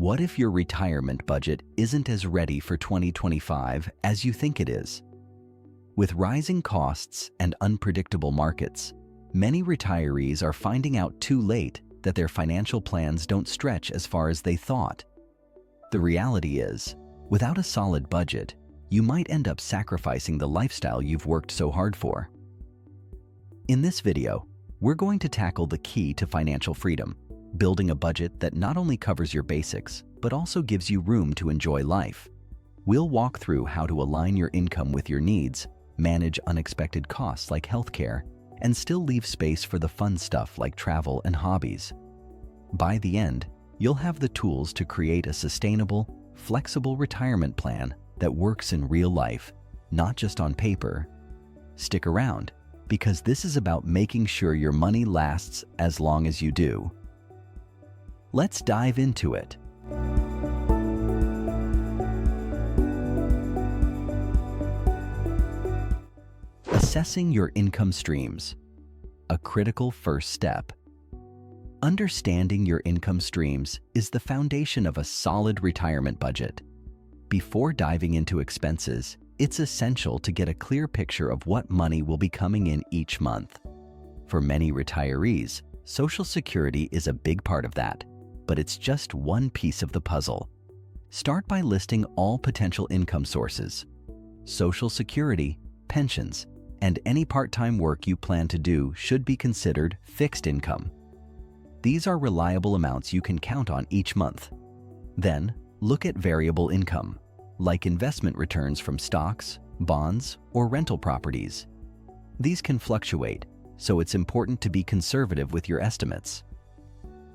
What if your retirement budget isn't as ready for 2025 as you think it is? With rising costs and unpredictable markets, many retirees are finding out too late that their financial plans don't stretch as far as they thought. The reality is, without a solid budget, you might end up sacrificing the lifestyle you've worked so hard for. In this video, we're going to tackle the key to financial freedom, building a budget that not only covers your basics, but also gives you room to enjoy life. We'll walk through how to align your income with your needs, manage unexpected costs like healthcare, and still leave space for the fun stuff like travel and hobbies. By the end, you'll have the tools to create a sustainable, flexible retirement plan that works in real life, not just on paper. Stick around, because this is about making sure your money lasts as long as you do. Let's dive into it. Assessing your income streams, a critical first step. Understanding your income streams is the foundation of a solid retirement budget. Before diving into expenses, it's essential to get a clear picture of what money will be coming in each month. For many retirees, Social Security is a big part of that, but it's just one piece of the puzzle. Start by listing all potential income sources: Social Security, pensions, and any part-time work you plan to do should be considered fixed income. These are reliable amounts you can count on each month. Then, look at variable income, like investment returns from stocks, bonds, or rental properties. These can fluctuate, so it's important to be conservative with your estimates.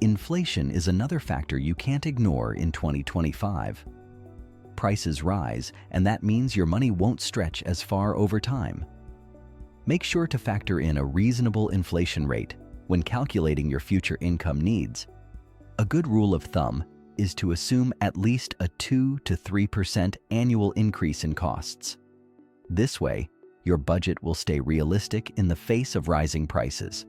Inflation is another factor you can't ignore in 2025. Prices rise, and that means your money won't stretch as far over time. Make sure to factor in a reasonable inflation rate when calculating your future income needs. A good rule of thumb is to assume at least a 2 to 3% annual increase in costs. This way, your budget will stay realistic in the face of rising prices.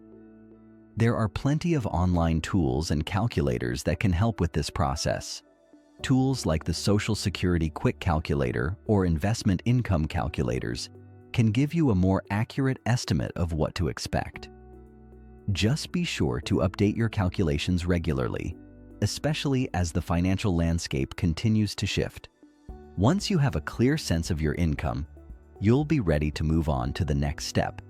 There are plenty of online tools and calculators that can help with this process. Tools like the Social Security Quick Calculator or Investment Income Calculators can give you a more accurate estimate of what to expect. Just be sure to update your calculations regularly, especially as the financial landscape continues to shift. Once you have a clear sense of your income, you'll be ready to move on to the next step,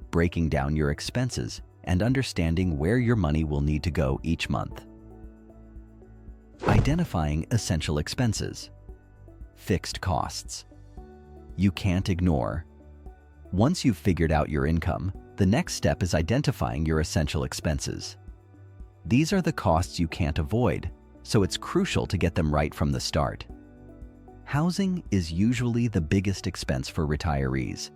breaking down your expenses and understanding where your money will need to go each month. Identifying essential expenses. Fixed costs. You can't ignore. Once you've figured out your income, the next step is identifying your essential expenses. These are the costs you can't avoid, so it's crucial to get them right from the start. Housing is usually the biggest expense for retirees.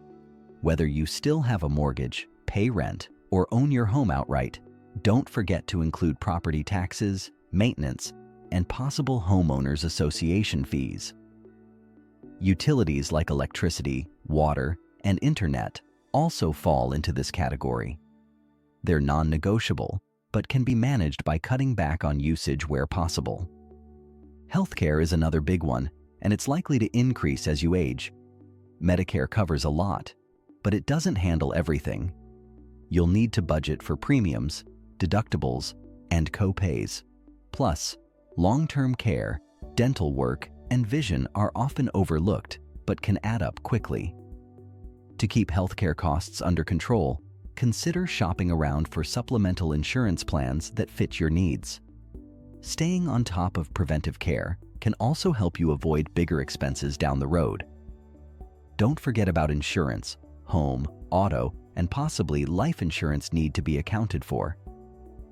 Whether you still have a mortgage, pay rent, or own your home outright, don't forget to include property taxes, maintenance, and possible homeowners association fees. Utilities like electricity, water, and internet also fall into this category. They're non-negotiable, but can be managed by cutting back on usage where possible. Healthcare is another big one, and it's likely to increase as you age. Medicare covers a lot, but it doesn't handle everything. You'll need to budget for premiums, deductibles, and co-pays. Plus, long-term care, dental work, and vision are often overlooked, but can add up quickly. To keep healthcare costs under control, consider shopping around for supplemental insurance plans that fit your needs. Staying on top of preventive care can also help you avoid bigger expenses down the road. Don't forget about insurance. Home, auto, and possibly life insurance need to be accounted for.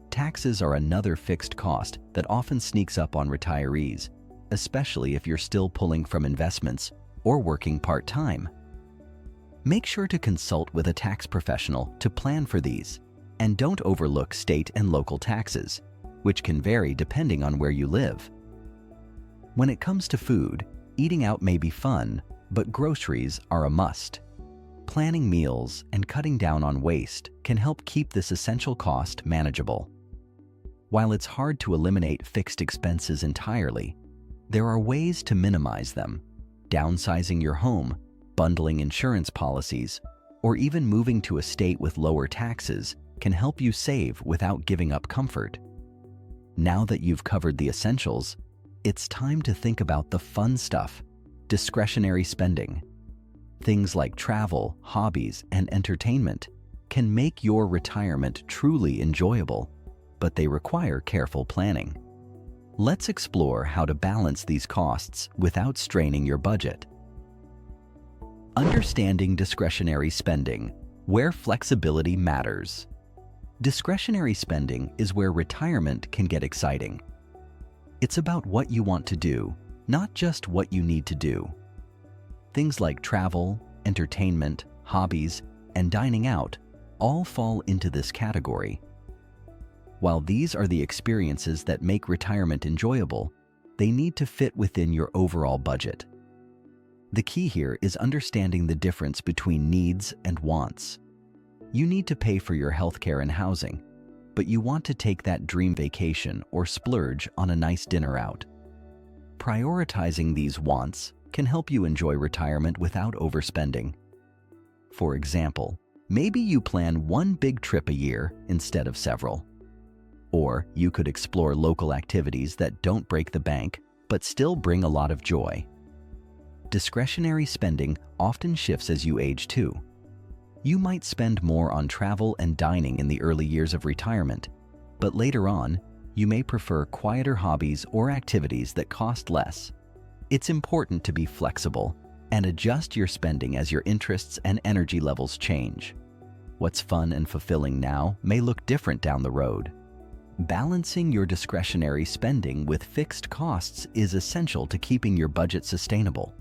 Taxes are another fixed cost that often sneaks up on retirees, especially if you're still pulling from investments or working part-time. Make sure to consult with a tax professional to plan for these, and don't overlook state and local taxes, which can vary depending on where you live. When it comes to food, eating out may be fun, but groceries are a must. Planning meals and cutting down on waste can help keep this essential cost manageable. While it's hard to eliminate fixed expenses entirely, there are ways to minimize them. Downsizing your home, bundling insurance policies, or even moving to a state with lower taxes can help you save without giving up comfort. Now that you've covered the essentials, it's time to think about the fun stuff, discretionary spending. Things like travel, hobbies, and entertainment can make your retirement truly enjoyable, but they require careful planning. Let's explore how to balance these costs without straining your budget. Understanding discretionary spending, where flexibility matters. Discretionary spending is where retirement can get exciting. It's about what you want to do, not just what you need to do. Things like travel, entertainment, hobbies, and dining out all fall into this category. While these are the experiences that make retirement enjoyable, they need to fit within your overall budget. The key here is understanding the difference between needs and wants. You need to pay for your healthcare and housing, but you want to take that dream vacation or splurge on a nice dinner out. Prioritizing these wants can help you enjoy retirement without overspending. For example, maybe you plan one big trip a year instead of several. Or you could explore local activities that don't break the bank but still bring a lot of joy. Discretionary spending often shifts as you age too. You might spend more on travel and dining in the early years of retirement, but later on, you may prefer quieter hobbies or activities that cost less. It's important to be flexible and adjust your spending as your interests and energy levels change. What's fun and fulfilling now may look different down the road. Balancing your discretionary spending with fixed costs is essential to keeping your budget sustainable.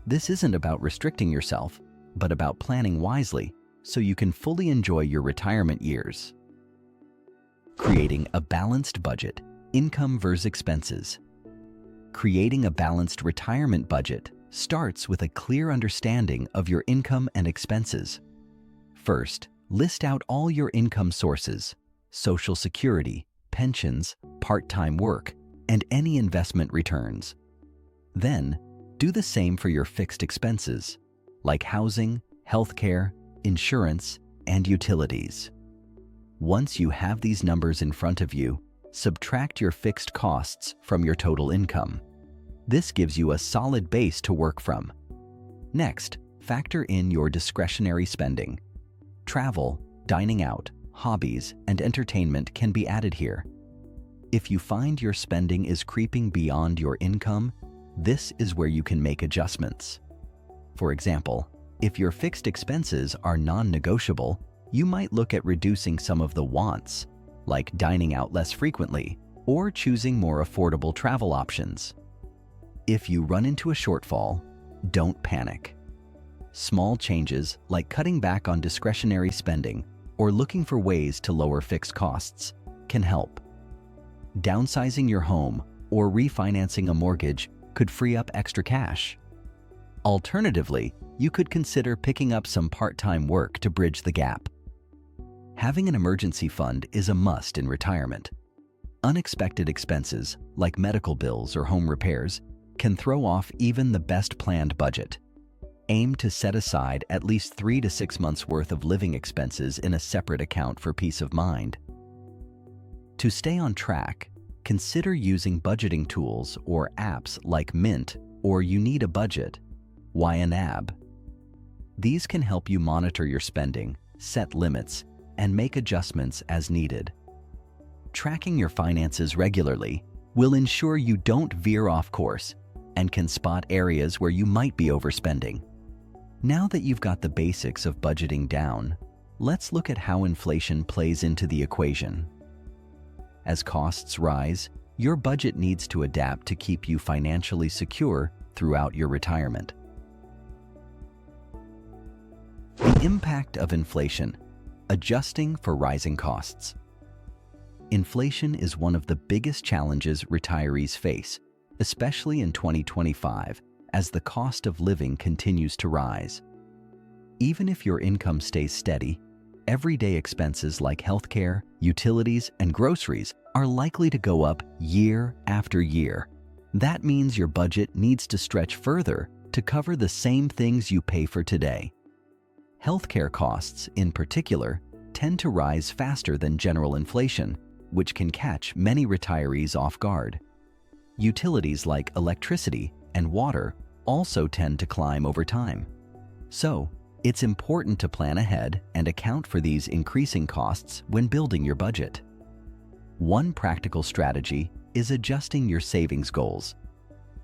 This isn't about restricting yourself, but about planning wisely so you can fully enjoy your retirement years. Creating a balanced budget, income versus expenses. Creating a balanced retirement budget starts with a clear understanding of your income and expenses. First, list out all your income sources: Social Security, pensions, part-time work, and any investment returns. Then, do the same for your fixed expenses, like housing, healthcare, insurance, and utilities. Once you have these numbers in front of you, subtract your fixed costs from your total income. This gives you a solid base to work from. Next, factor in your discretionary spending. Travel, dining out, hobbies, and entertainment can be added here. If you find your spending is creeping beyond your income, this is where you can make adjustments. For example, if your fixed expenses are non-negotiable, you might look at reducing some of the wants, like dining out less frequently or choosing more affordable travel options. If you run into a shortfall, don't panic. Small changes like cutting back on discretionary spending or looking for ways to lower fixed costs can help. Downsizing your home or refinancing a mortgage could free up extra cash. Alternatively, you could consider picking up some part-time work to bridge the gap. Having an emergency fund is a must in retirement. Unexpected expenses, like medical bills or home repairs, can throw off even the best planned budget. Aim to set aside at least 3 to 6 months' worth of living expenses in a separate account for peace of mind. To stay on track, consider using budgeting tools or apps like Mint or You Need a Budget, YNAB. These can help you monitor your spending, set limits, and make adjustments as needed. Tracking your finances regularly will ensure you don't veer off course and can spot areas where you might be overspending. Now that you've got the basics of budgeting down, let's look at how inflation plays into the equation. As costs rise, your budget needs to adapt to keep you financially secure throughout your retirement. The impact of inflation: adjusting for rising costs. Inflation is one of the biggest challenges retirees face, especially in 2025, as the cost of living continues to rise. Even if your income stays steady, Everyday expenses like healthcare, utilities, and groceries are likely to go up year after year. That means your budget needs to stretch further to cover the same things you pay for today. Healthcare costs, in particular, tend to rise faster than general inflation, which can catch many retirees off guard. Utilities like electricity and water also tend to climb over time. So, it's important to plan ahead and account for these increasing costs when building your budget. One practical strategy is adjusting your savings goals.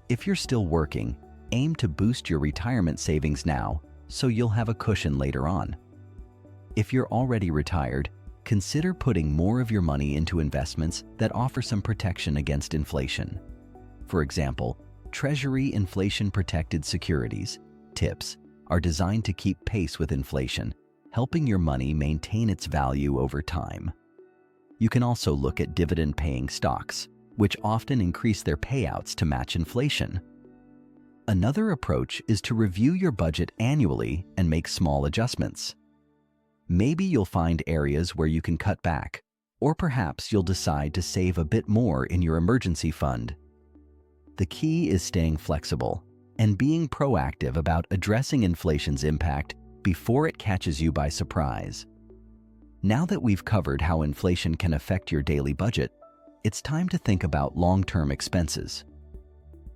If you're still working, aim to boost your retirement savings now so you'll have a cushion later on. If you're already retired, consider putting more of your money into investments that offer some protection against inflation. For example, Treasury inflation-protected securities, TIPS, are designed to keep pace with inflation, helping your money maintain its value over time. You can also look at dividend-paying stocks, which often increase their payouts to match inflation. Another approach is to review your budget annually and make small adjustments. Maybe you'll find areas where you can cut back, or perhaps you'll decide to save a bit more in your emergency fund. The key is staying flexible and being proactive about addressing inflation's impact before it catches you by surprise. Now that we've covered how inflation can affect your daily budget, it's time to think about long-term expenses.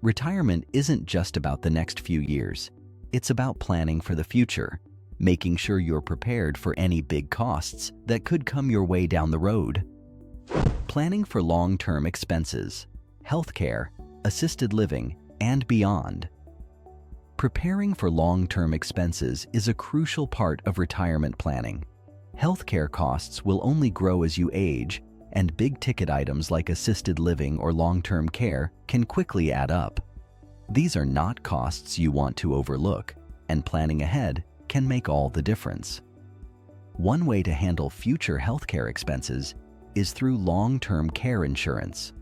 Retirement isn't just about the next few years. It's about planning for the future, making sure you're prepared for any big costs that could come your way down the road. Planning for long-term expenses, healthcare, assisted living, and beyond. Preparing for long-term expenses is a crucial part of retirement planning. Healthcare costs will only grow as you age, and big-ticket items like assisted living or long-term care can quickly add up. These are not costs you want to overlook, and planning ahead can make all the difference. One way to handle future healthcare expenses is through long-term care insurance.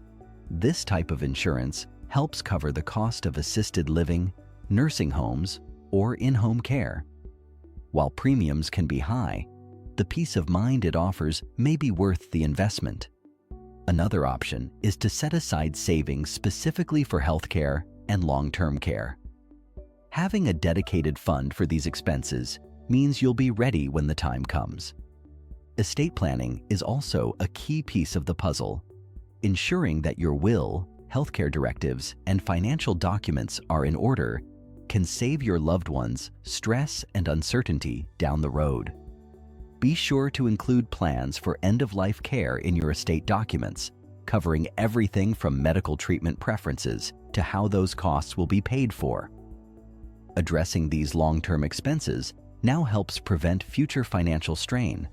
This type of insurance helps cover the cost of assisted living, nursing homes, or in-home care. While premiums can be high, the peace of mind it offers may be worth the investment. Another option is to set aside savings specifically for healthcare and long-term care. Having a dedicated fund for these expenses means you'll be ready when the time comes. Estate planning is also a key piece of the puzzle. Ensuring that your will, healthcare directives, and financial documents are in order can save your loved ones stress and uncertainty down the road. Be sure to include plans for end-of-life care in your estate documents, covering everything from medical treatment preferences to how those costs will be paid for. Addressing these long-term expenses now helps prevent future financial strain.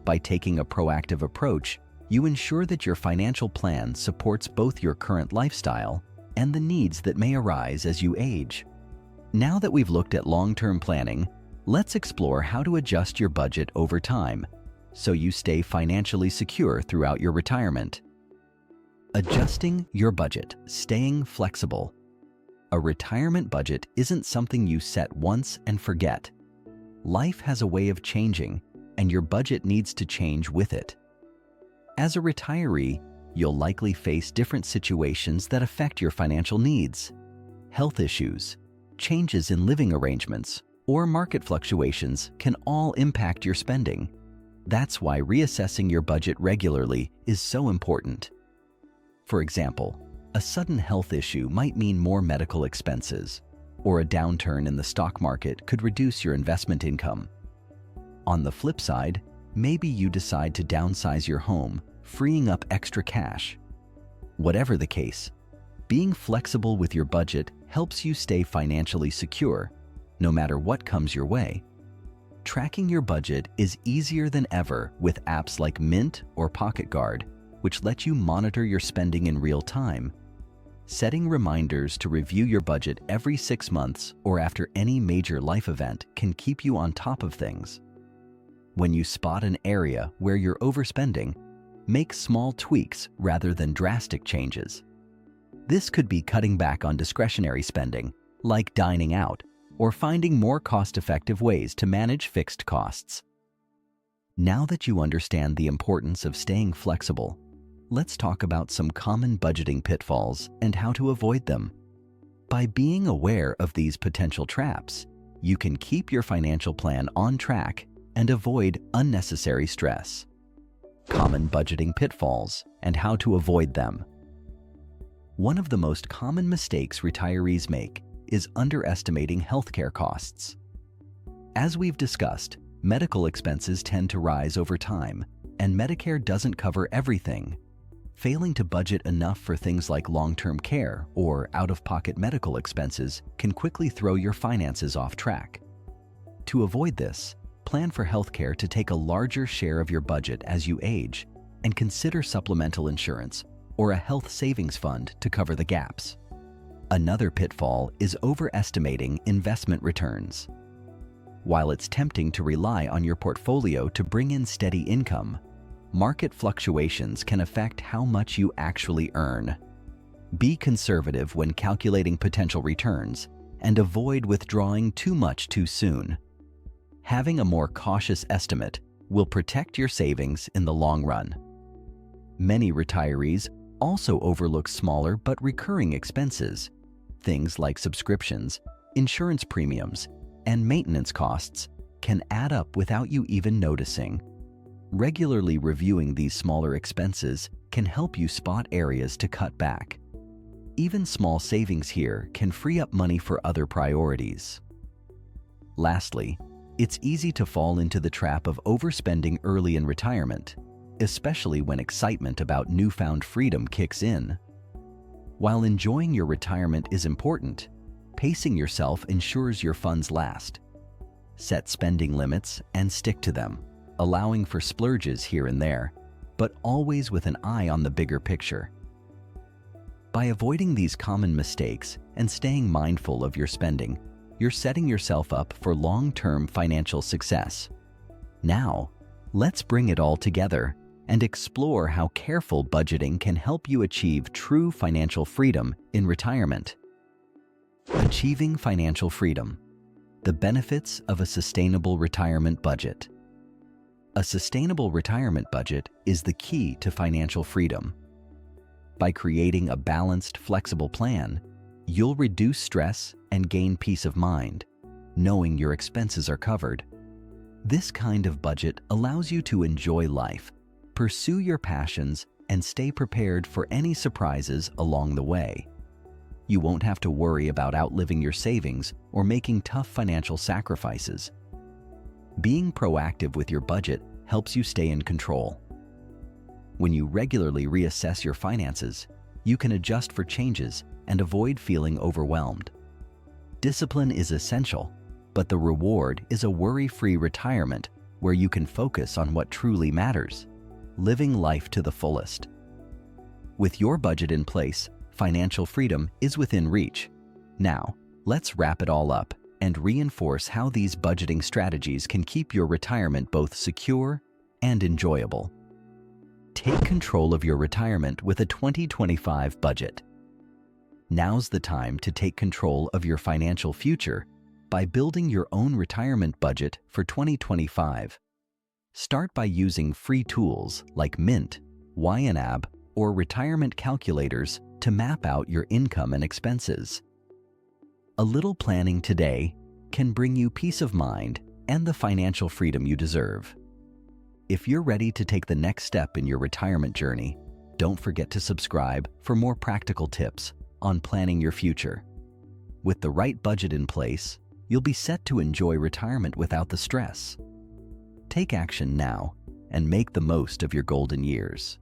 By taking a proactive approach, you ensure that your financial plan supports both your current lifestyle and the needs that may arise as you age. Now that we've looked at long-term planning, let's explore how to adjust your budget over time so you stay financially secure throughout your retirement. Adjusting your budget, staying flexible. A retirement budget isn't something you set once and forget. Life has a way of changing, and your budget needs to change with it. As a retiree, you'll likely face different situations that affect your financial needs. Health issues, changes in living arrangements, or market fluctuations can all impact your spending. That's why reassessing your budget regularly is so important. For example, a sudden health issue might mean more medical expenses, or a downturn in the stock market could reduce your investment income. On the flip side, maybe you decide to downsize your home, freeing up extra cash. Whatever the case, being flexible with your budget helps you stay financially secure, no matter what comes your way. Tracking your budget is easier than ever with apps like Mint or Pocket Guard, which let you monitor your spending in real time. Setting reminders to review your budget every 6 months or after any major life event can keep you on top of things. When you spot an area where you're overspending, make small tweaks rather than drastic changes. This could be cutting back on discretionary spending, like dining out, or finding more cost-effective ways to manage fixed costs. Now that you understand the importance of staying flexible, let's talk about some common budgeting pitfalls and how to avoid them. By being aware of these potential traps, you can keep your financial plan on track and avoid unnecessary stress. Common budgeting pitfalls and how to avoid them. One of the most common mistakes retirees make is underestimating healthcare costs. As we've discussed, medical expenses tend to rise over time, and Medicare doesn't cover everything. Failing to budget enough for things like long-term care or out-of-pocket medical expenses can quickly throw your finances off track. To avoid this, plan for healthcare to take a larger share of your budget as you age, and consider supplemental insurance or a health savings fund to cover the gaps. Another pitfall is overestimating investment returns. While it's tempting to rely on your portfolio to bring in steady income, market fluctuations can affect how much you actually earn. Be conservative when calculating potential returns and avoid withdrawing too much too soon. Having a more cautious estimate will protect your savings in the long run. Many retirees also overlook smaller but recurring expenses. Things like subscriptions, insurance premiums, and maintenance costs can add up without you even noticing. Regularly reviewing these smaller expenses can help you spot areas to cut back. Even small savings here can free up money for other priorities. Lastly, it's easy to fall into the trap of overspending early in retirement, especially when excitement about newfound freedom kicks in. While enjoying your retirement is important, pacing yourself ensures your funds last. Set spending limits and stick to them, allowing for splurges here and there, but always with an eye on the bigger picture. By avoiding these common mistakes and staying mindful of your spending, you're setting yourself up for long-term financial success. Now, let's bring it all together and explore how careful budgeting can help you achieve true financial freedom in retirement. Achieving financial freedom. The benefits of a sustainable retirement budget. A sustainable retirement budget is the key to financial freedom. By creating a balanced, flexible plan, you'll reduce stress and gain peace of mind, knowing your expenses are covered. This kind of budget allows you to enjoy life, pursue your passions, and stay prepared for any surprises along the way. You won't have to worry about outliving your savings or making tough financial sacrifices. Being proactive with your budget helps you stay in control. When you regularly reassess your finances, you can adjust for changes and avoid feeling overwhelmed. Discipline is essential, but the reward is a worry-free retirement where you can focus on what truly matters, living life to the fullest. With your budget in place, financial freedom is within reach. Now, let's wrap it all up and reinforce how these budgeting strategies can keep your retirement both secure and enjoyable. Take control of your retirement with a 2025 budget. Now's the time to take control of your financial future by building your own retirement budget for 2025. Start by using free tools like Mint, YNAB, or retirement calculators to map out your income and expenses. A little planning today can bring you peace of mind and the financial freedom you deserve. If you're ready to take the next step in your retirement journey, don't forget to subscribe for more practical tips on planning your future. With the right budget in place, you'll be set to enjoy retirement without the stress. Take action now and make the most of your golden years.